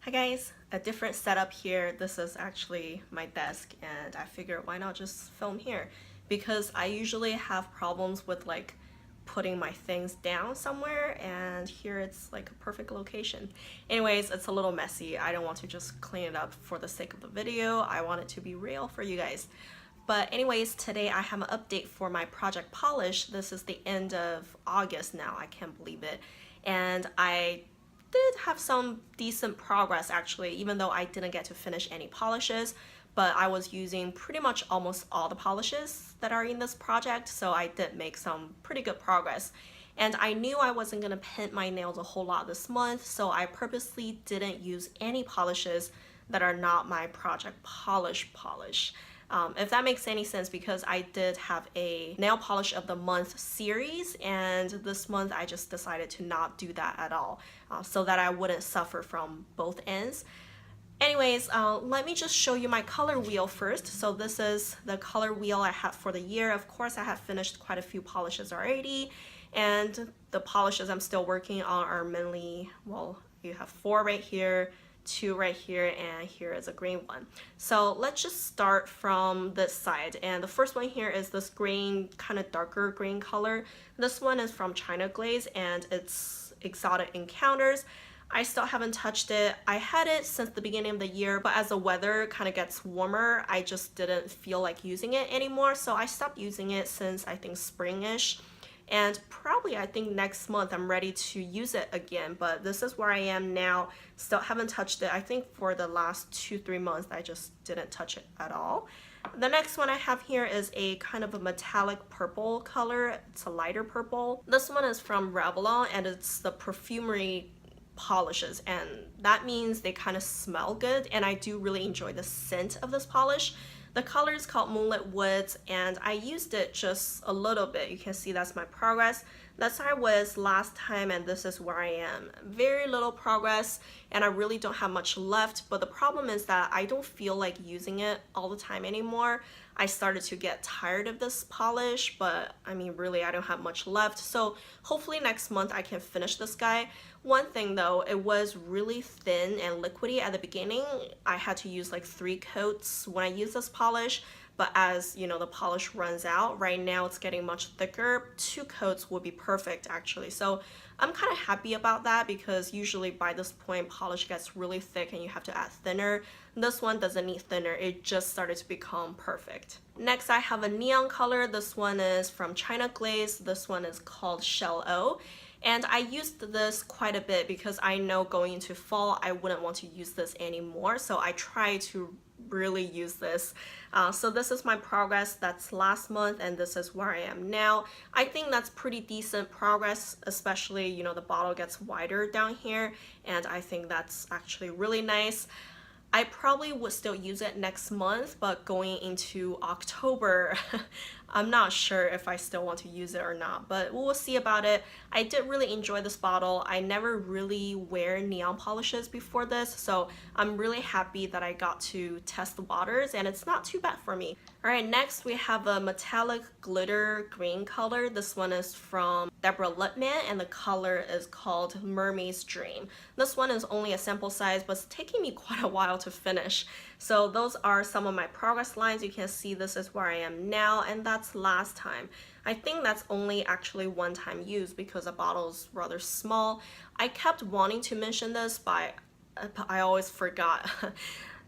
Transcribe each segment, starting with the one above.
Hi guys, a different setup here. This is actually my desk and I figured why not just film here because I usually have problems with like putting my things down somewhere, and here it's like a perfect location. Anyways, it's a little messy. I don't want to just clean it up for the sake of the video. I want it to be real for you guys. But anyways, today I have an update for my project polish. This is the end of August now, I can't believe it. And I did have some decent progress actually, even though I didn't get to finish any polishes, but I was using pretty much almost all the polishes that are in this project, so I did make some pretty good progress. And I knew I wasn't gonna paint my nails a whole lot this month, so I purposely didn't use any polishes that are not my project polish. If that makes any sense, because I did have a nail polish of the month series, and this month I just decided to not do that at all, so that I wouldn't suffer from both ends. Anyways, let me just show you my color wheel first. So this is the color wheel I have for the year. Of course, I have finished quite a few polishes already, and the polishes I'm still working on are mainly, well, you have 4 right here, 2 right here, and here is a green one. So let's just start from this side, and the first one here is this green, kind of darker green color. This one is from China Glaze and it's Exotic Encounters. I still haven't touched it. I had it since the beginning of the year, but as the weather kind of gets warmer, I just didn't feel like using it anymore, so I stopped using it since I think spring-ish. And probably I think next month I'm ready to use it again, but this is where I am now. Still haven't touched it. I think for the last 2-3 months I just didn't touch it at all. The next one I have here is a kind of a metallic purple color. It's a lighter purple. This one is from Revlon and it's the perfumery polishes, and that means they kind of smell good, and I do really enjoy the scent of this polish. The color is called Moonlit Woods, and I used it just a little bit. You can see that's my progress. That's how I was last time, and this is where I am. Very little progress, and I really don't have much left, but the problem is that I don't feel like using it all the time anymore. I started to get tired of this polish, but I mean, really, I don't have much left. So hopefully next month I can finish this guy. One thing though, it was really thin and liquidy at the beginning. I had to use like 3 coats when I use this polish, but as you know, the polish runs out. Right now it's getting much thicker. 2 coats would be perfect actually. So I'm kind of happy about that, because usually by this point polish gets really thick and you have to add thinner. This one doesn't need thinner, it just started to become perfect. Next I have a neon color. This one is from China Glaze. This one is called Shellow. And I used this quite a bit because I know going into fall I wouldn't want to use this anymore, so I try to really use this. So this is my progress. That's last month, and this is where I am now. I think that's pretty decent progress, especially, you know, the bottle gets wider down here, and I think that's actually really nice. I probably would still use it next month, but going into October, I'm not sure if I still want to use it or not, but we'll see about it. I did really enjoy this bottle. I never really wear neon polishes before this, so I'm really happy that I got to test the waters, and it's not too bad for me. Alright, next we have a metallic glitter green color. This one is from Deborah Lippmann, and the color is called Mermaid's Dream. This one is only a sample size, but it's taking me quite a while to finish. So those are some of my progress lines. You can see this is where I am now, and that's last time. I think that's only actually one time use because the bottle is rather small. I kept wanting to mention this, but I always forgot.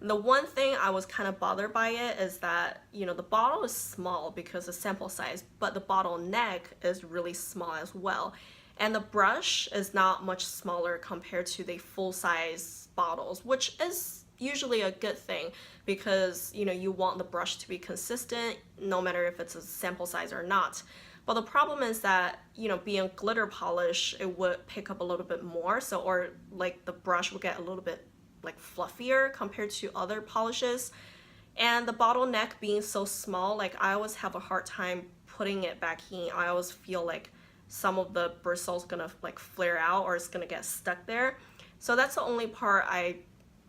The one thing I was kind of bothered by it is that, you know, the bottle is small because of sample size, but the bottle neck is really small as well. And the brush is not much smaller compared to the full-size bottles, which is usually a good thing because, you know, you want the brush to be consistent no matter if it's a sample size or not. But the problem is that, you know, being glitter polish, it would pick up a little bit more, so, or like the brush would get a little bit like fluffier compared to other polishes. And the bottleneck being so small, like I always have a hard time putting it back in. I always feel like some of the bristles gonna like flare out or it's gonna get stuck there. So that's the only part I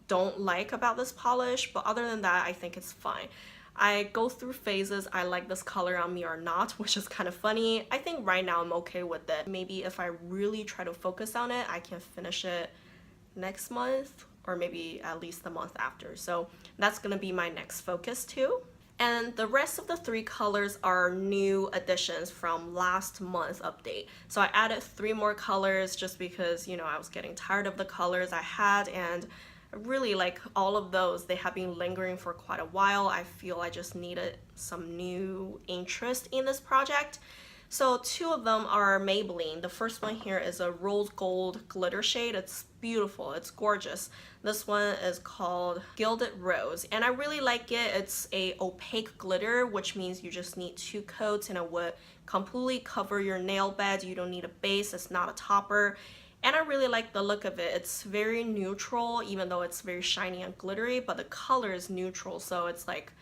don't like about this polish, but other than that I think it's fine. I go through phases. I like this color on me or not, which is kind of funny. I think right now I'm okay with it. Maybe if I really try to focus on it, I can finish it next month, or maybe at least the month after. So that's gonna be my next focus too. And the rest of the 3 colors are new additions from last month's update. So I added 3 more colors just because, you know, I was getting tired of the colors I had, and really like all of those, they have been lingering for quite a while. I feel I just needed some new interest in this project. So 2 of them are Maybelline. The first one here is a rose gold glitter shade. It's beautiful, it's gorgeous. This one is called Gilded Rose, and I really like it. It's a opaque glitter, which means you just need 2 coats and it would completely cover your nail bed. You don't need a base, it's not a topper. And I really like the look of it. It's very neutral, even though it's very shiny and glittery, but the color is neutral, so it's like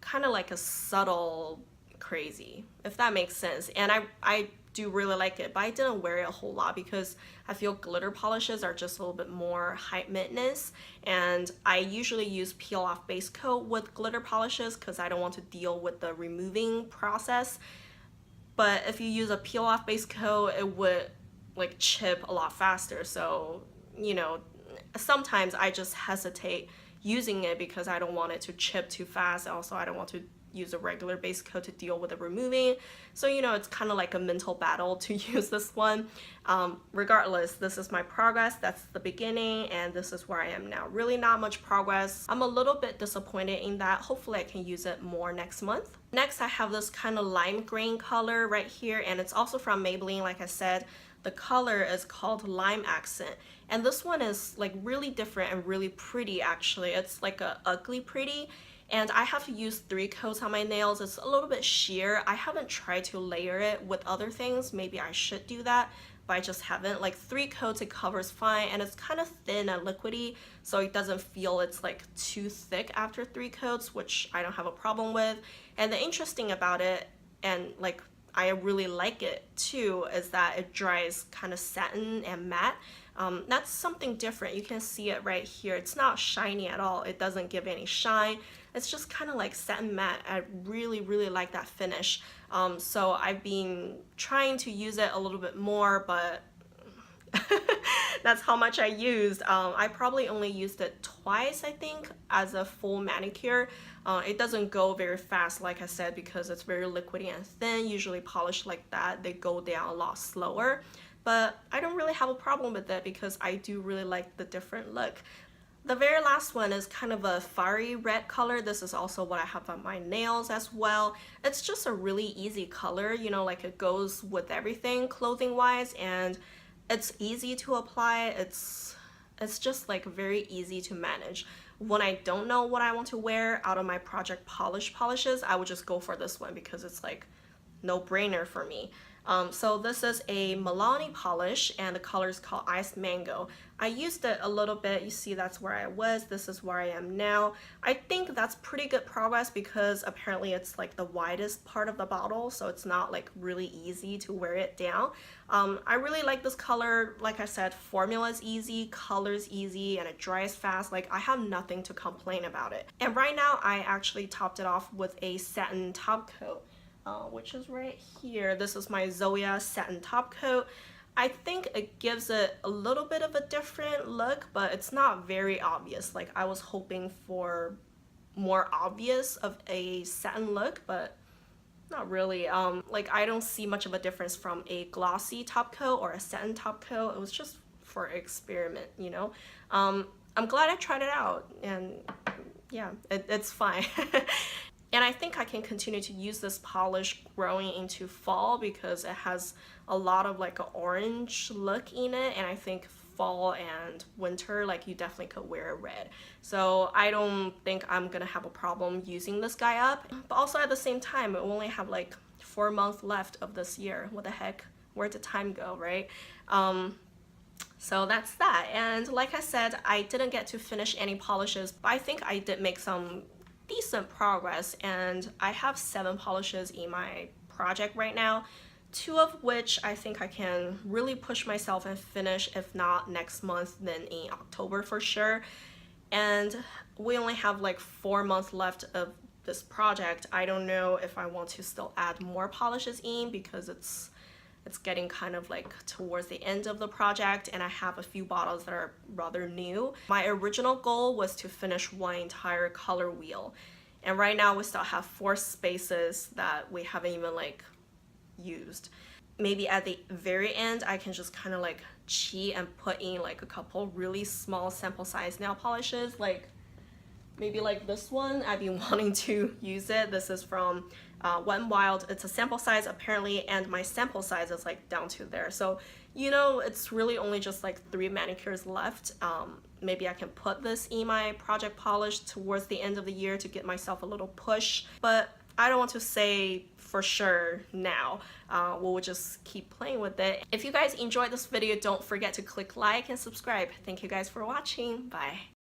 kind of like a subtle crazy, if that makes sense. And I do really like it, but I didn't wear it a whole lot because I feel glitter polishes are just a little bit more high maintenance, and I usually use peel off base coat with glitter polishes because I don't want to deal with the removing process. But if you use a peel off base coat, it would like chip a lot faster. So, you know, sometimes I just hesitate using it because I don't want it to chip too fast. Also, I don't want to use a regular base coat to deal with the removing. So, you know, it's kind of like a mental battle to use this one. Regardless, this is my progress. That's the beginning, and this is where I am now. Really not much progress. I'm a little bit disappointed in that. Hopefully I can use it more next month. Next, I have this kind of lime green color right here, and it's also from Maybelline. Like I said, the color is called Lime Accent, and this one is like really different and really pretty. Actually, it's like a ugly pretty, and I have to use 3 coats on my nails. It's a little bit sheer. I haven't tried to layer it with other things. Maybe I should do that, but I just haven't. Like 3 coats, it covers fine, and it's kind of thin and liquidy, so it doesn't feel it's like too thick after 3 coats, which I don't have a problem with. And the interesting about it, and like I really like it too, is that it dries kind of satin and matte. That's something different. You can see it right here. It's not shiny at all. It doesn't give any shine. It's just kind of like satin matte. I really, really like that finish. So I've been trying to use it a little bit more, but that's how much I used. I probably only used it twice, I think, as a full manicure. It doesn't go very fast, like I said, because it's very liquidy and thin. Usually polished like that, they go down a lot slower. But I don't really have a problem with it because I do really like the different look. The very last one is kind of a fiery red color. This is also what I have on my nails as well. It's just a really easy color, you know, like it goes with everything clothing wise, and it's easy to apply. It's just like very easy to manage. When I don't know what I want to wear out of my project polishes, I would just go for this one because it's like no brainer for me. So this is a Milani polish, and the color is called Iced Mango. I used it a little bit. You see, that's where I was. This is where I am now. I think that's pretty good progress because apparently it's like the widest part of the bottle, so it's not like really easy to wear it down. I really like this color. Like I said, formula is easy, color is easy, and it dries fast. Like I have nothing to complain about it. And right now I actually topped it off with a satin top coat. Which is right here. This is my Zoya satin top coat. I think it gives it a little bit of a different look, but it's not very obvious. Like I was hoping for more obvious of a satin look, but not really. Like I don't see much of a difference from a glossy top coat or a satin top coat. It was just for experiment, you know. I'm glad I tried it out, and yeah, it's fine. And I think I can continue to use this polish growing into fall because it has a lot of like an orange look in it, and I think fall and winter, like you definitely could wear red. So I don't think I'm gonna have a problem using this guy up. But also at the same time, we only have like 4 months left of this year. What the heck? Where did time go, right? So that's that. And like I said, I didn't get to finish any polishes, but I think I did make some decent progress, and I have 7 polishes in my project right now, 2 of which I think I can really push myself and finish, if not next month, then in October for sure. And we only have like 4 months left of this project. I don't know if I want to still add more polishes in because it's it's getting kind of like towards the end of the project, and I have a few bottles that are rather new. My original goal was to finish one entire color wheel, and right now we still have 4 spaces that we haven't even like used. Maybe at the very end I can just kind of like cheat and put in like a couple really small sample size nail polishes, like maybe like this one. I've been wanting to use it. This is from Wet n Wild. It's a sample size apparently, and my sample size is like down to there, so you know, it's really only just like 3 manicures left. Maybe I can put this in my project polish towards the end of the year to get myself a little push, but I don't want to say for sure now. We'll just keep playing with it. If you guys enjoyed this video, don't forget to click like and subscribe. Thank you guys for watching. Bye.